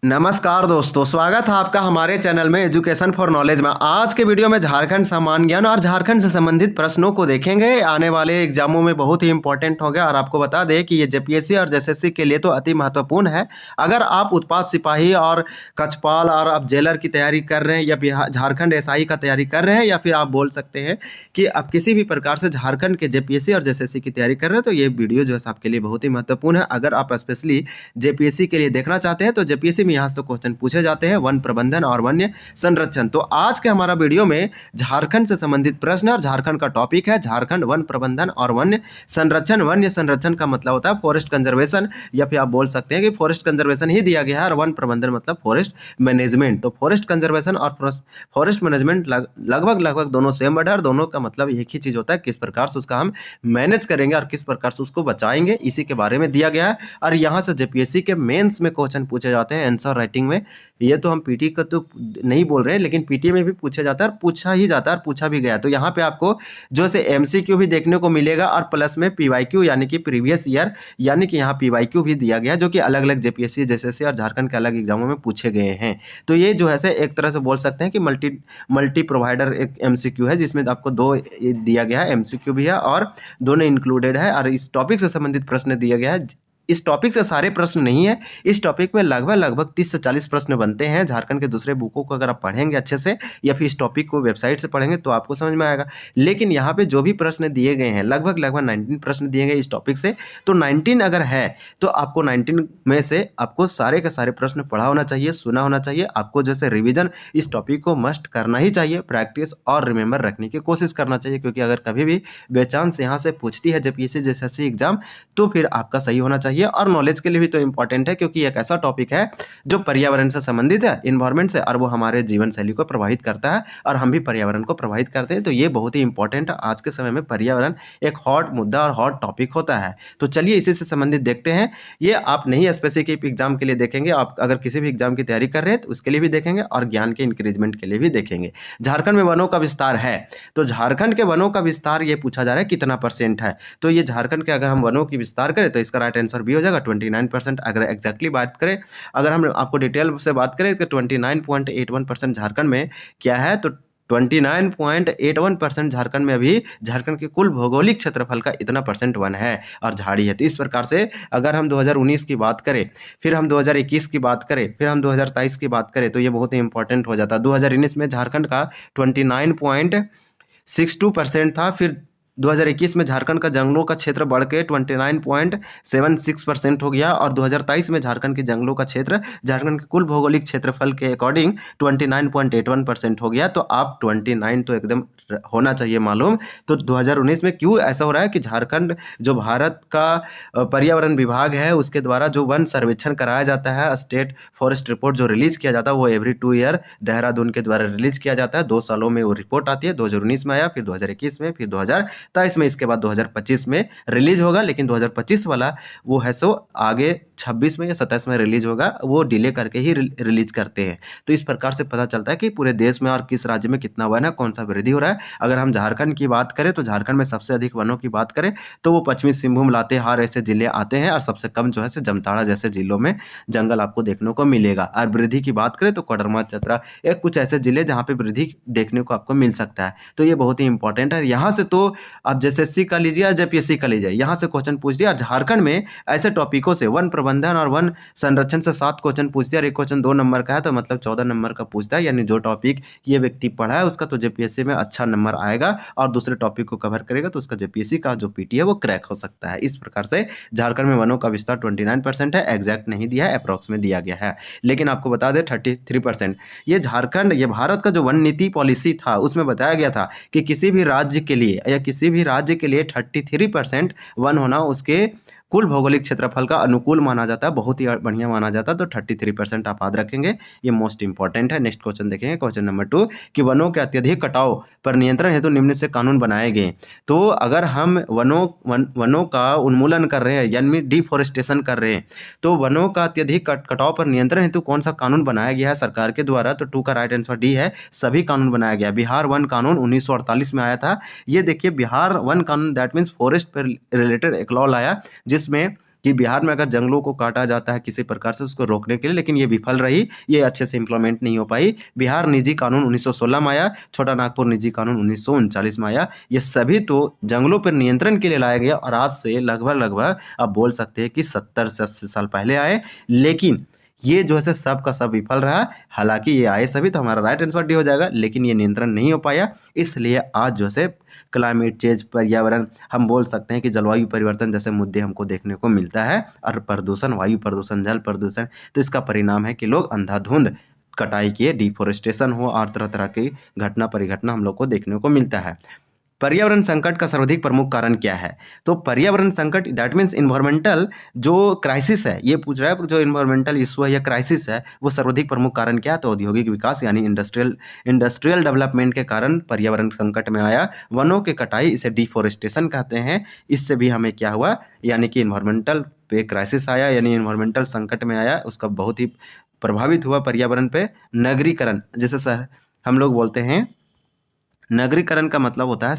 नमस्कार दोस्तों, स्वागत है आपका हमारे चैनल में एजुकेशन फॉर नॉलेज में। आज के वीडियो में झारखंड सामान्य ज्ञान और झारखंड से संबंधित प्रश्नों को देखेंगे। आने वाले एग्जामों में बहुत ही इंपॉर्टेंट हो गया और आपको बता दें कि ये जेपीएससी और जेएसएससी के लिए तो अति महत्वपूर्ण है। अगर आप उत्पाद सिपाही और कक्षपाल और आप जेलर की तैयारी कर रहे हैं या बिहार झारखंड एसआई का तैयारी कर रहे हैं, या फिर आप बोल सकते हैं कि आप किसी भी प्रकार से झारखंड के जेपीएससी और जेएसएससी की तैयारी कर रहे हैं, तो ये वीडियो जो है आपके लिए बहुत ही महत्वपूर्ण है। अगर आप स्पेशली जेपीएससी के लिए देखना चाहते हैं तो जेपीएससी में यहाँ से क्वेश्चन पूछे जाते हैं वन प्रबंधन और वन्य संरक्षण। तो आज के हमारा वीडियो में झारखंड से संबंधित प्रश्न और झारखंड का टॉपिक है झारखंड वन प्रबंधन और वन्य संरक्षण। वन्य संरक्षण का मतलब होता है फॉरेस्ट कंजर्वेशन, या फिर आप बोल सकते हैं कि फॉरेस्ट कंजर्वेशन ही दिया गया है, और वन प्रबंधन मतलब फॉरेस्ट मैनेजमेंट। तो फॉरेस्ट कंजर्वेशन और फॉरेस्ट मैनेजमेंट लगभग दोनों सेम वर्ड है, और दोनों का मतलब एक ही चीज होता है, किस प्रकार से उसका हम मैनेज करेंगे और किस प्रकार से उसको बचाएंगे, इसी के बारे में दिया गया है। और यहाँ से जेपीएससी के मेंस में क्वेश्चन पूछे जाते हैं आंसर राइटिंग में। ये तो हम पीटी का तो नहीं बोल रहे हैं, लेकिन पीटी में भी पूछा जाता है और पूछा ही जाता है और पूछा भी गया। तो यहाँ पे आपको जो से एमसीक्यू भी देखने को मिलेगा और प्लस में पीवाईक्यू यानी कि प्रीवियस ईयर, यानी कि यहाँ पीवाईक्यू भी दिया गया, जो कि अलग अलग जेपीएससी जेएसएससी और झारखंड के अलग एग्जामों में पूछे गए हैं। तो ये जो है से एक तरह से बोल सकते हैं कि मल्टी प्रोवाइडर एक एमसीक्यू है, जिसमें आपको दो दिया गया है, एमसीक्यू भी है और दोनों इंक्लूडेड है। और इस टॉपिक से संबंधित प्रश्न दिया गया है। इस टॉपिक से सारे प्रश्न नहीं है, इस टॉपिक में लगभग 30 से 40 प्रश्न बनते हैं। झारखंड के दूसरे बुकों को अगर आप पढ़ेंगे अच्छे से, या फिर इस टॉपिक को वेबसाइट से पढ़ेंगे तो आपको समझ में आएगा। लेकिन यहाँ पे जो भी प्रश्न दिए गए हैं, लगभग 19 प्रश्न दिए गए इस टॉपिक से। तो 19 अगर है तो आपको 19 में से आपको सारे के सारे प्रश्न पढ़ा होना चाहिए, सुना होना चाहिए। आपको जैसे रिविजन इस टॉपिक को मस्ट करना ही चाहिए, प्रैक्टिस और रिमेंबर रखने की कोशिश करना चाहिए, क्योंकि अगर कभी भी बेचांस यहाँ से पूछती है जेपीएससी जेएसएससी एग्जाम, तो फिर आपका सही होना चाहिए। और नॉलेज के लिए भी तो इंपॉर्टेंट है, क्योंकि एक ऐसा टॉपिक है जो पर्यावरण से संबंधित है, इन्वायरमेंट से, और वो हमारे जीवन शैली को प्रभावित करता है, और हम भी पर्यावरण को प्रभावित करते हैं। तो ये बहुत ही इंपॉर्टेंट है। आज के समय में पर्यावरण एक हॉट मुद्दा और हॉट टॉपिक होता है। तो चलिए इसी से संबंधित देखते हैं। ये आप नहीं स्पेसिफिक एग्जाम के लिए देखेंगे, आप अगर किसी भी एग्जाम की तैयारी कर रहे हैं तो उसके लिए भी देखेंगे, और ज्ञान के इंक्रीजमेंट के लिए भी देखेंगे। झारखंड में वनों का विस्तार है, तो झारखंड के वनों का विस्तार ये पूछा जा रहा है कितना % है। तो ये झारखंड के अगर हम वनों की विस्तार करें तो इसका राइट आंसर भी हो जाएगा 29%। अगर एग्जैक्टली बात करें, अगर हम आपको डिटेल से बात करें तो 29.81% झारखंड में क्या है, तो 29.81% झारखंड में अभी झारखंड के कुल भौगोलिक क्षेत्रफल का इतना % वन है और झाड़ी है। तो इस प्रकार से अगर हम 2019 की बात करें, फिर हम 2021 की बात करें, फिर हम 2023 की बात करें, तो ये बहुत ही इंपॉर्टेंट हो जाता है। 2019 में झारखंड का 29.62% था, फिर 2021 में झारखंड का जंगलों का क्षेत्र बढ़ के 29.76% हो गया, और 2023 में झारखंड के जंगलों का क्षेत्र झारखंड के कुल भौगोलिक क्षेत्रफल के अकॉर्डिंग 29.81% हो गया। तो आप 29 तो एकदम होना चाहिए मालूम। तो 2019 में क्यों ऐसा हो रहा है कि झारखंड जो भारत का पर्यावरण विभाग है उसके द्वारा जो वन सर्वेक्षण कराया जाता है, स्टेट फॉरेस्ट रिपोर्ट जो रिलीज किया जाता है, वो एवरी 2 ईयर देहरादून के द्वारा रिलीज किया जाता है। 2 सालों में वो रिपोर्ट आती है। 2019 में आया, फिर 2021 में, फिर 2023 में, इसके बाद 2025 में रिलीज होगा। लेकिन 2025 वाला वो है सो आगे 26 में या 27 में रिलीज होगा, वो डिले करके ही रिलीज करते हैं। तो इस प्रकार से पता चलता है कि पूरे देश में और किस राज्य में कितना वन है, कौन सा वृद्धि हो रहा है। अगर हम झारखंड की बात करें तो झारखंड में सबसे अधिक वनों की बात करें तो वो पश्चिमी सिंहभूम लातेहार ऐसे जिले आते हैं, और सबसे कम जो है से जामताड़ा जैसे जिलों में जंगल आपको देखने को मिलेगा। और वृद्धि की बात करें तो कोडरमा चतरा एक कुछ ऐसे जिले जहाँ पे वृद्धि देखने को आपको मिल सकता है। तो ये बहुत ही इंपॉर्टेंट है। यहाँ से तो आप जेएसएससी का लीजिए या जेपीएससी का लीजिए, यहाँ से क्वेश्चन पूछ दिया। झारखंड में ऐसे टॉपिकों से वन प्रबंधन और वन संरक्षण से 7 क्वेश्चन पूछ दिया, और एक क्वेश्चन 2 नंबर का है, तो मतलब 14 नंबर का पूछता है। यानी जो टॉपिक ये व्यक्ति पढ़ा है उसका तो जेपीएससी में अच्छा नंबर आएगा, और दूसरे टॉपिक को कवर करेगा तो उसका जेपीएससी का जो पीटी है वो क्रैक हो सकता है। इस प्रकार से झारखंड में वनों का विस्तार 29% है, एग्जैक्ट नहीं दिया है, अप्रॉक्स में दिया गया है। लेकिन आपको बता दें 33%। ये झारखंड, ये भारत का जो वन नीति पॉलिसी था उसमें बताया गया था कि किसी भी राज्य के लिए या किसी भी राज्य के लिए 33% वन होना उसके कुल भौगोलिक क्षेत्रफल का अनुकूल माना जाता है, बहुत ही बढ़िया माना जाता है। तो 33% आप याद रखेंगे, ये मोस्ट इंपॉर्टेंट है। नेक्स्ट क्वेश्चन देखेंगे, क्वेश्चन नंबर 2 कि वनों के अत्यधिक कटाव पर नियंत्रण हेतु निम्न से कानून बनाए गए। तो अगर हम वनों का उन्मूलन कर रहे हैं यानी डिफोरेस्टेशन कर रहे हैं, तो वनों का अत्यधिक कटाव पर नियंत्रण हेतु कौन सा कानून बनाया गया है सरकार के द्वारा, तो 2 का राइट आंसर डी है, सभी कानून बनाया गया। बिहार वन कानून 1948 में आया था। ये देखिए बिहार वन कानून, दैट मीन्स फॉरेस्ट पर रिलेटेड एक लॉ लाया, जिसमें कि बिहार में अगर जंगलों को काटा जाता है किसी प्रकार से उसको रोकने के लिए, लेकिन ये विफल रही, ये अच्छे से इम्प्लीमेंट नहीं हो पाई। बिहार निजी कानून 1916 में आया, छोटा नागपुर निजी कानून 1939 में आया। ये सभी तो जंगलों पर नियंत्रण के लिए लाया गया और आज से लगभग लगभग आप बोल सकते हैं कि 70 से 80 साल पहले आए, लेकिन ये जो है सब का सब विफल रहा। हालांकि ये आए सभी तो हमारा राइट आंसर डी हो जाएगा, लेकिन ये नियंत्रण नहीं हो पाया। इसलिए आज जो है क्लाइमेट चेंज, पर्यावरण, हम बोल सकते हैं कि जलवायु परिवर्तन जैसे मुद्दे हमको देखने को मिलता है। और प्रदूषण, वायु प्रदूषण, जल प्रदूषण, तो इसका परिणाम है कि लोग अंधाधुंध कटाई किए, डिफोरेस्टेशन हो और तरह तरह की घटना परिघटना हम लोग को देखने को मिलता है। पर्यावरण संकट का सर्वाधिक प्रमुख कारण क्या है? तो पर्यावरण संकट दैट मीन्स इन्वायरमेंटल जो क्राइसिस है, ये पूछ रहा है जो इन्वायरमेंटल इशू है या क्राइसिस है वो सर्वाधिक प्रमुख कारण क्या है? तो औद्योगिक विकास यानी इंडस्ट्रियल डेवलपमेंट के कारण पर्यावरण संकट में आया। वनों की कटाई, इसे डिफोरेस्टेशन कहते हैं, इससे भी हमें क्या हुआ, यानी कि इन्वायरमेंटल पे क्राइसिस आया, यानी इन्वायरमेंटल संकट में आया, उसका बहुत ही प्रभावित हुआ पर्यावरण पे। नगरीकरण, जैसे सर हम लोग बोलते हैं नगरीकरण का मतलब होता है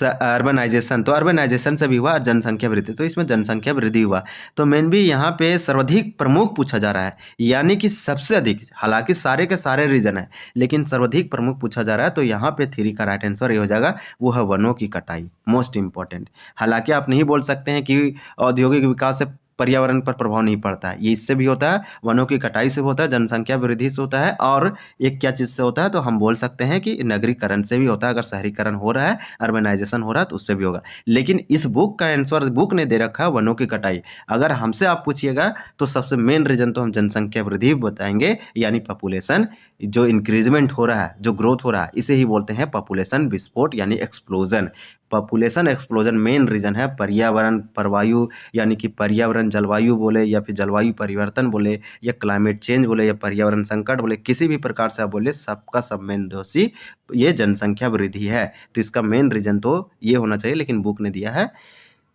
अर्बनाइजेशन, तो अर्बनाइजेशन से भी हुआ और जनसंख्या वृद्धि, तो इसमें जनसंख्या वृद्धि हुआ। तो मेन भी यहाँ पे सर्वाधिक प्रमुख पूछा जा रहा है, यानी कि सबसे अधिक, हालांकि सारे के सारे रीजन है लेकिन सर्वाधिक प्रमुख पूछा जा रहा है। तो यहाँ पे 3 का राइट आंसर ये हो जाएगा, वो है वनों की कटाई, मोस्ट इंपॉर्टेंट। हालांकि आप नहीं बोल सकते हैं कि औद्योगिक विकास से पर्यावरण पर प्रभाव नहीं पड़ता है, ये इससे भी होता है, वनों की कटाई से होता है, जनसंख्या वृद्धि से होता है, और एक क्या चीज़ से होता है, तो हम बोल सकते हैं कि नगरीकरण से भी होता है। अगर शहरीकरण हो रहा है, अर्बनाइजेशन हो रहा है, तो उससे भी होगा। लेकिन इस बुक का आंसर बुक ने दे रखा है वनों की कटाई। अगर हमसे आप पूछिएगा तो सबसे मेन रीजन तो हम जनसंख्या वृद्धि बताएंगे, यानी पॉपुलेशन जो इंक्रीजमेंट हो रहा है, जो ग्रोथ हो रहा है, इसे ही बोलते हैं पॉपुलेशन विस्फोट यानी explosion. Population explosion main reason है पर्यावरण परवायु, यानी कि पर्यावरण जलवायु बोले या फिर जलवायु परिवर्तन बोले या क्लाइमेट चेंज बोले या पर्यावरण संकट बोले, किसी भी प्रकार से आप बोले, सबका सब मेन दोषी ये जनसंख्या वृद्धि है। तो इसका मेन रीजन तो ये होना चाहिए, लेकिन बुक ने दिया है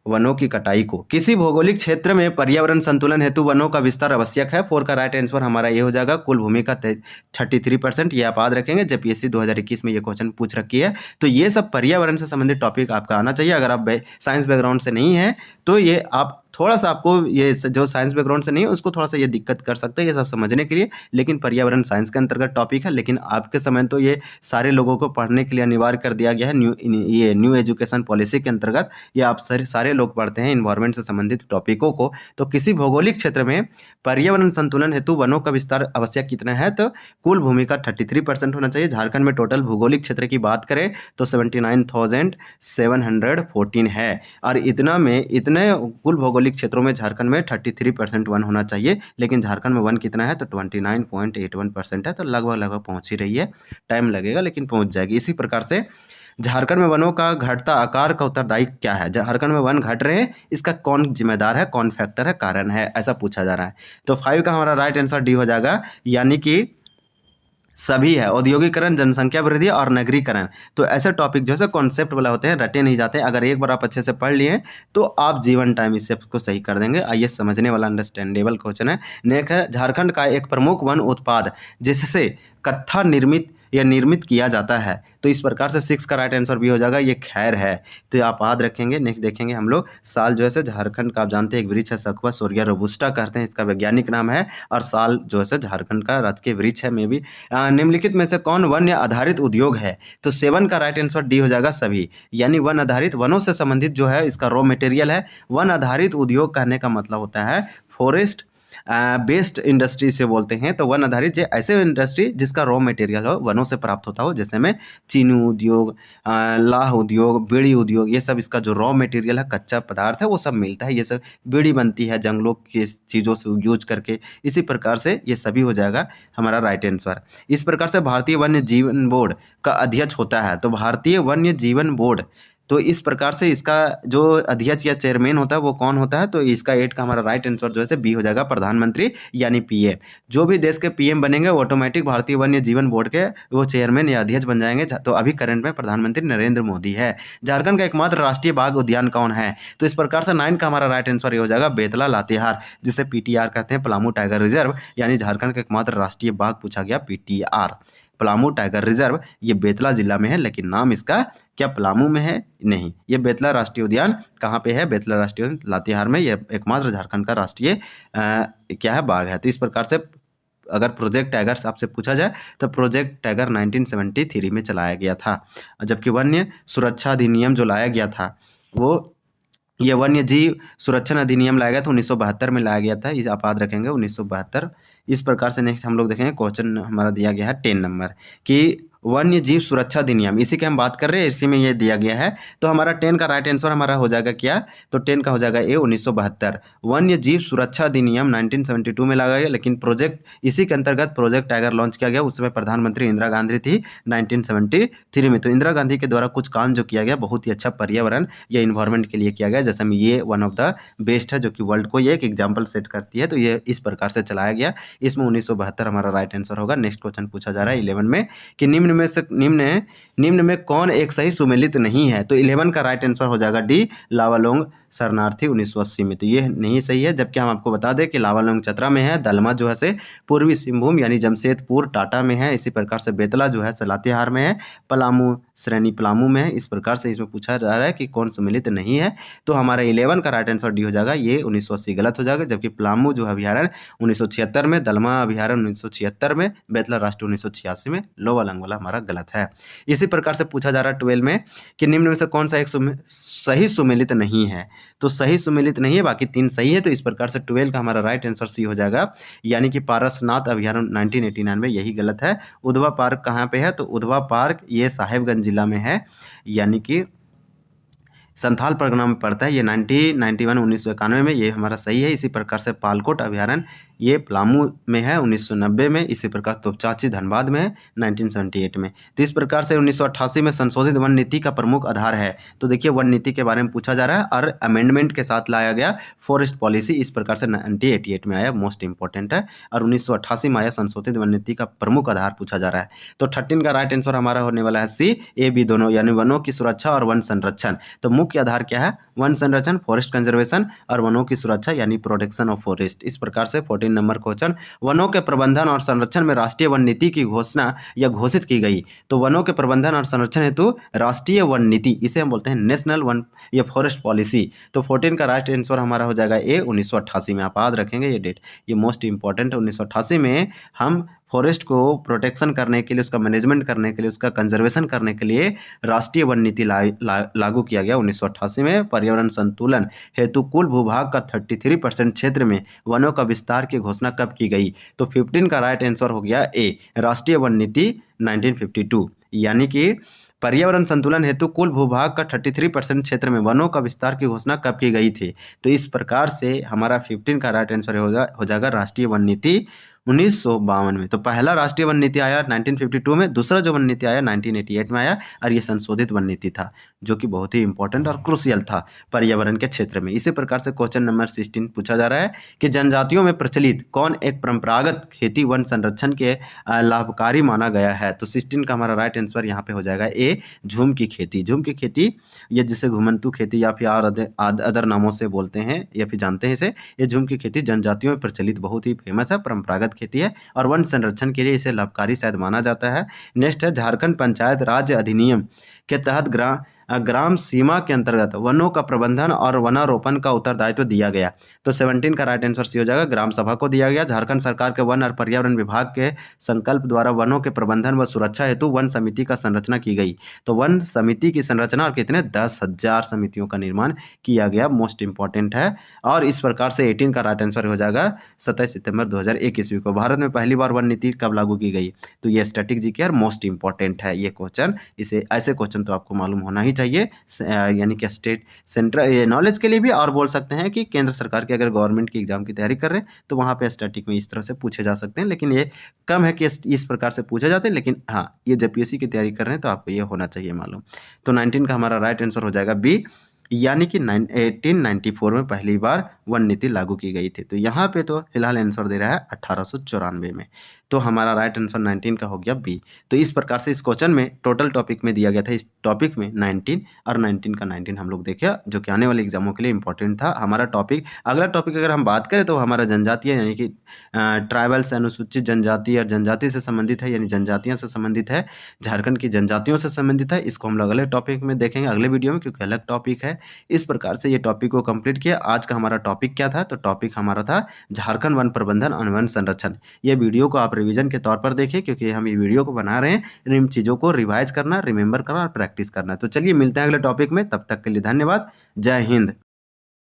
वनों की कटाई को। किसी भौगोलिक क्षेत्र में पर्यावरण संतुलन हेतु वनों का विस्तार आवश्यक है। 4 का राइट आंसर हमारा ये हो जाएगा, कुल भूमि का 33%। ये आप याद रखेंगे, जब पीएससी 2021 में ये क्वेश्चन पूछ रखी है। तो ये सब पर्यावरण से संबंधित टॉपिक आपका आना चाहिए। अगर आप साइंस बैकग्राउंड से नहीं है तो ये आप थोड़ा सा, आपको ये जो साइंस बैकग्राउंड से नहीं है उसको थोड़ा सा ये दिक्कत कर सकते हैं ये सब समझने के लिए, लेकिन पर्यावरण साइंस के अंतर्गत टॉपिक है। लेकिन आपके समय तो ये सारे लोगों को पढ़ने के लिए अनिवार्य कर दिया गया है, न्यू एजुकेशन पॉलिसी के अंतर्गत ये आप सारे लोग पढ़ते हैं इन्वायरमेंट से संबंधित टॉपिकों को। तो किसी भौगोलिक क्षेत्र में पर्यावरण संतुलन हेतु वनों का विस्तार आवश्यक कितना है? तो कुल भूमि का 33% होना चाहिए। झारखंड में टोटल भौगोलिक क्षेत्र की बात करें तो 79,714 है, और इतने कुल भौगोलिक क्षेत्रों में झारखंड में 33% वन होना चाहिए, लेकिन झारखंड में वन कितना है? तो 29.81% है। तो लगभग लगभग पहुंच ही रही है, टाइम लगेगा लेकिन पहुंच जाएगी। इसी प्रकार से झारखंड में वनों का घटता आकार का उत्तरदायी क्या है? झारखंड में वन घट रहे हैं, इसका कौन जिम्मेदार है, कौन फैक्टर है, कारण है, ऐसा पूछा जा रहा है। तो 5 का हमारा राइट आंसर डी हो जाएगा, यानी कि सभी है, औद्योगिकरण, जनसंख्या वृद्धि और नगरीकरण। तो ऐसे टॉपिक जो है कॉन्सेप्ट वाला होते हैं, रटे नहीं जाते। अगर एक बार आप अच्छे से पढ़ लिए तो आप जीवन टाइम इससे को सही कर देंगे। आइए समझने वाला अंडरस्टैंडेबल क्वेश्चन है। नेक्स्ट है, झारखंड का एक प्रमुख वन उत्पाद जिससे कत्था निर्मित किया जाता है। तो इस प्रकार से 6 का राइट आंसर भी हो जाएगा, ये खैर है। तो आप याद रखेंगे। नेक्स्ट देखेंगे हम लोग, साल जो है झारखंड का आप जानते हैं एक वृक्ष है, सखुआ सोरिया रोबुस्टा कहते हैं, इसका वैज्ञानिक नाम है। और साल जो है झारखंड का राजकीय वृक्ष है। में भी निम्नलिखित में से कौन वन्य आधारित उद्योग है? तो 7 का राइट आंसर डी हो जाएगा, सभी। यानी वन आधारित, वनों से संबंधित जो है इसका रॉ मटेरियल है। वन आधारित उद्योग कहने का मतलब होता है फॉरेस्ट बेस्ड इंडस्ट्री से बोलते हैं। तो वन आधारित ऐसे इंडस्ट्री जिसका रॉ मटेरियल हो वनों से प्राप्त होता हो, जैसे में चीनी उद्योग, लाह उद्योग, बीड़ी उद्योग, ये सब इसका जो रॉ मटेरियल है, कच्चा पदार्थ है, वो सब मिलता है। ये सब बीड़ी बनती है जंगलों की चीज़ों से यूज करके। इसी प्रकार से ये सभी हो जाएगा हमारा राइट आंसर। इस प्रकार से भारतीय वन्य जीवन बोर्ड का अध्यक्ष होता है। तो भारतीय वन्य जीवन बोर्ड, तो इस प्रकार से इसका जो अध्यक्ष या चेयरमैन होता है वो कौन होता है? तो इसका 8 का हमारा राइट आंसर जो है बी हो जाएगा, प्रधानमंत्री यानी पीएम। जो भी देश के पीएम बनेंगे ऑटोमेटिक भारतीय वन्य जीवन बोर्ड के वो चेयरमैन या अध्यक्ष बन जाएंगे। तो अभी करंट में प्रधानमंत्री नरेंद्र मोदी है। झारखंड का एकमात्र राष्ट्रीय बाघ उद्यान कौन है? तो इस प्रकार से 9 का हमारा राइट आंसर ये हो जाएगा, बेतला लातेहार, जिसे पीटीआर कहते हैं, पलामू टाइगर रिजर्व। यानी झारखंड का एकमात्र राष्ट्रीय बाघ पूछा गया, पीटीआर, पलामू टाइगर रिजर्व। ये बेतला जिला में है, लेकिन नाम इसका क्या पलामू में है? नहीं। ये बेतला राष्ट्रीय उद्यान कहाँ पे है? बेतला राष्ट्रीय उद्यान लातेहार में। ये एकमात्र झारखंड का राष्ट्रीय क्या है? बाघ है। तो इस प्रकार से अगर प्रोजेक्ट टाइगर आपसे पूछा जाए तो प्रोजेक्ट टाइगर 1973 में चलाया गया था। जबकि वन्य सुरक्षा अधिनियम जो लाया गया था वो ये वन्य जीव सुरक्षण अधिनियम लाया गया था 1972 में लाया गया था। इसे आप याद रखेंगे 1972। इस प्रकार से नेक्स्ट हम लोग देखेंगे क्वेश्चन हमारा दिया गया है 10 नंबर कि वन्य जीव सुरक्षा अधिनियम, इसी के हम बात कर रहे हैं, इसी में ये दिया गया है। तो हमारा 10 का राइट आंसर हमारा हो जाएगा क्या? तो 10 का हो जाएगा ए 1972। वन्य जीव सुरक्षा अधिनियम 1972 में लाया गया, लेकिन प्रोजेक्ट इसी के अंतर्गत प्रोजेक्ट टाइगर लॉन्च किया गया। उस समय प्रधानमंत्री इंदिरा गांधी थी 1973 में। तो इंदिरा गांधी के द्वारा कुछ काम जो किया गया बहुत ही अच्छा पर्यावरण या इन्वायरमेंट के लिए किया गया, जैसे में ये वन ऑफ द बेस्ट है जो कि वर्ल्ड को ये एक एग्जाम्पल सेट करती है। तो ये इस प्रकार से चलाया गया। इसमें 1972 हमारा राइट आंसर होगा। नेक्स्ट क्वेश्चन पूछा जा रहा है 11 में कि निम्न में कौन एक सही सुमेलित नहीं है? तो 11 का राइट आंसर हो जाएगा डी लावालोंग शरणार्थी 1980 में। तो ये नहीं सही है। जबकि हम आपको बता दें कि लावालोंग चतरा में है, दलमा जो है से पूर्वी सिंहभूम यानी जमशेदपुर टाटा में है। इसी प्रकार से बेतला जो है से लातेहार में है, पलामू श्रेणी पलामू में है। इस प्रकार से इसमें पूछा जा रहा है कि कौन सुमेलित नहीं है। तो हमारा 11 का राइट आंसर डी हो जाएगा। ये 1980 गलत हो जाएगा। जबकि पलामू जो अभ्यारण्य 1976 में, दलमा अभ्यारण्य 1976 में, बेतला राष्ट्रीय 1986 में, लोवालंग वाला हमारा गलत है। इसी प्रकार से पूछा जा रहा है 12 में कि निम्न में से कौन सा एक सही सुमेलित नहीं है? तो सही सुमेलित नहीं है, बाकी 3 सही है। तो इस प्रकार से 12 का हमारा राइट आंसर सी हो जाएगा, यानी कि पारसनाथ अभ्यारण्य 1989 में, यही गलत है। उधवा पार्क कहाँ पे है? तो उधवा पार्क ये साहेबगंज जिला में है, यानी कि संथाल परगना में पड़ता है। ये 1991 1991 में, ये हमारा सही है। इसी प्रकार से पालकोट अभ्यारण्य ये पलामू में है 1990 में। इसी प्रकार तोपचाची धनबाद में है 1978 में। तो इस प्रकार से 1988 में संशोधित वन नीति का प्रमुख आधार है। तो देखिए वन नीति के बारे में पूछा जा रहा है और अमेंडमेंट के साथ लाया गया फॉरेस्ट पॉलिसी। इस प्रकार से 1988 में आया, मोस्ट इंपॉर्टेंट है। और 1988 में आया संशोधित वन नीति का प्रमुख आधार पूछा जा रहा है। तो 13 का राइट आंसर हमारा होने वाला है सी ए बी दोनों, यानी वनों की सुरक्षा और वन संरक्षण। तो मुख्य आधार क्या है? वन संरक्षण फॉरेस्ट कंजर्वेशन और वनों की सुरक्षा यानी प्रोटेक्शन ऑफ फॉरेस्ट। इस प्रकार से 14 नंबर क्वेश्चन, वनों के प्रबंधन और संरक्षण में राष्ट्रीय वन नीति की घोषणा या घोषित की गई। तो वनों के प्रबंधन और संरक्षण हेतु राष्ट्रीय वन नीति, इसे हम बोलते हैं नेशनल वन या फॉरेस्ट पॉलिसी। तो 14 का राइट आंसर हमारा हो जाएगा ए 1988 में। आप याद रखेंगे ये डेट, ये मोस्ट इंपॉर्टेंट है। 1988 में हम फॉरेस्ट को प्रोटेक्शन करने के लिए, उसका मैनेजमेंट करने के लिए, उसका कंजर्वेशन करने के लिए राष्ट्रीय वन नीति लागू किया गया 1988 में। पर्यावरण संतुलन हेतु कुल भूभाग का 33% क्षेत्र में वनों का विस्तार की घोषणा कब की गई? तो 15 का राइट आंसर हो गया ए राष्ट्रीय वन नीति 1952, यानी कि पर्यावरण संतुलन हेतु कुल भूभाग का 33% क्षेत्र में वनों का विस्तार की घोषणा कब की गई थी? तो इस प्रकार से हमारा 15 का राइट आंसर हो जाएगा राष्ट्रीय वन नीति 1952 में। तो पहला राष्ट्रीय वन नीति आया 1952 में, दूसरा जो वन नीति आया 1988 में आया, और ये संशोधित वन नीति था जो कि बहुत ही इंपॉर्टेंट और क्रूशियल था पर्यावरण के क्षेत्र में। इसी प्रकार से क्वेश्चन नंबर 16 पूछा जा रहा है कि जनजातियों में प्रचलित कौन एक परंपरागत खेती वन संरक्षण के लाभकारी माना गया है? तो 16 का हमारा राइट आंसर यहाँ पे हो जाएगा ए झूम की खेती। झूम की खेती, ये जिसे घुमंतू खेती या फिर अदर नामों से बोलते हैं या फिर जानते हैं इसे, ये झूम की खेती जनजातियों में प्रचलित बहुत ही फेमस है, परंपरागत खेती है और वन संरक्षण के लिए इसे लाभकारी शायद माना जाता है। नेक्स्ट है झारखंड पंचायत राज अधिनियम के तहत ग्राम सीमा के अंतर्गत वनों का प्रबंधन और वनारोपण का उत्तरदायित्व दिया गया। तो 17 का राइट आंसर सी हो जाएगा, ग्राम सभा को दिया गया। झारखंड सरकार के वन और पर्यावरण विभाग के संकल्प द्वारा वनों के प्रबंधन व सुरक्षा हेतु वन समिति का संरचना की गई। तो वन समिति की संरचना और कितने 10,000 समितियों का निर्माण किया गया, मोस्ट इंपॉर्टेंट है। और इस प्रकार से 18 का राइट आंसर हो जाएगा 27 सितंबर 2001 ईस्वी को भारत में पहली बार वन नीति कब लागू की गई? तो ये स्टैटिक जीके और मोस्ट इंपॉर्टेंट है ये क्वेश्चन। इसे ऐसे क्वेश्चन तो आपको मालूम होना ही चाहिए, यानी कि स्टेट सेंट्रल नॉलेज के लिए भी, और बोल सकते हैं कि केंद्र सरकार के अगर गवर्नमेंट की एग्जाम की तैयारी कर रहे हैं तो वहाँ पे स्टैटिक में इस तरह से पूछे जा सकते हैं। लेकिन ये कम है कि इस प्रकार से पूछे जाते हैं, लेकिन हाँ ये जब पीएससी की तैयारी कर रहे हैं तो आपको ये होना चाहिए मालूम। तो 19 का हमारा राइट आंसर हो जाएगा बी यानी कि 1894 में पहली बार वन नीति लागू की गई थी। तो यहाँ पे तो फिलहाल आंसर दे रहा है 1894 में। तो हमारा राइट आंसर 19 का हो गया बी। तो इस प्रकार से इस क्वेश्चन में टोटल टॉपिक में दिया गया था, इस टॉपिक में 19 और 19 का 19 हम लोग देखे, जो कि आने वाले एग्जामों के लिए इंपॉर्टेंट था। हमारा टॉपिक, अगला टॉपिक अगर हम बात करें तो हमारा जनजातीय यानी कि ट्राइबल्स, अनुसूचित जनजाति और जनजाति से संबंधित है, यानी जनजातियाँ से संबंधित है, झारखंड की जनजातियों से संबंधित है। इसको हम लोग अगले टॉपिक में देखेंगे, अगले वीडियो में, क्योंकि अलग टॉपिक है। इस प्रकार से ये टॉपिक को कंप्लीट किया। आज का हमारा टॉपिक क्या था? तो टॉपिक हमारा था झारखंड वन प्रबंधन और वन संरक्षण। ये वीडियो को आप रिवीजन के तौर पर देखिए, क्योंकि हम ये वीडियो को बना रहे हैं इन चीज़ों को रिवाइज करना, रिमेंबर करना और प्रैक्टिस करना। तो चलिए मिलते हैं अगले टॉपिक में, तब तक के लिए धन्यवाद। जय हिंद।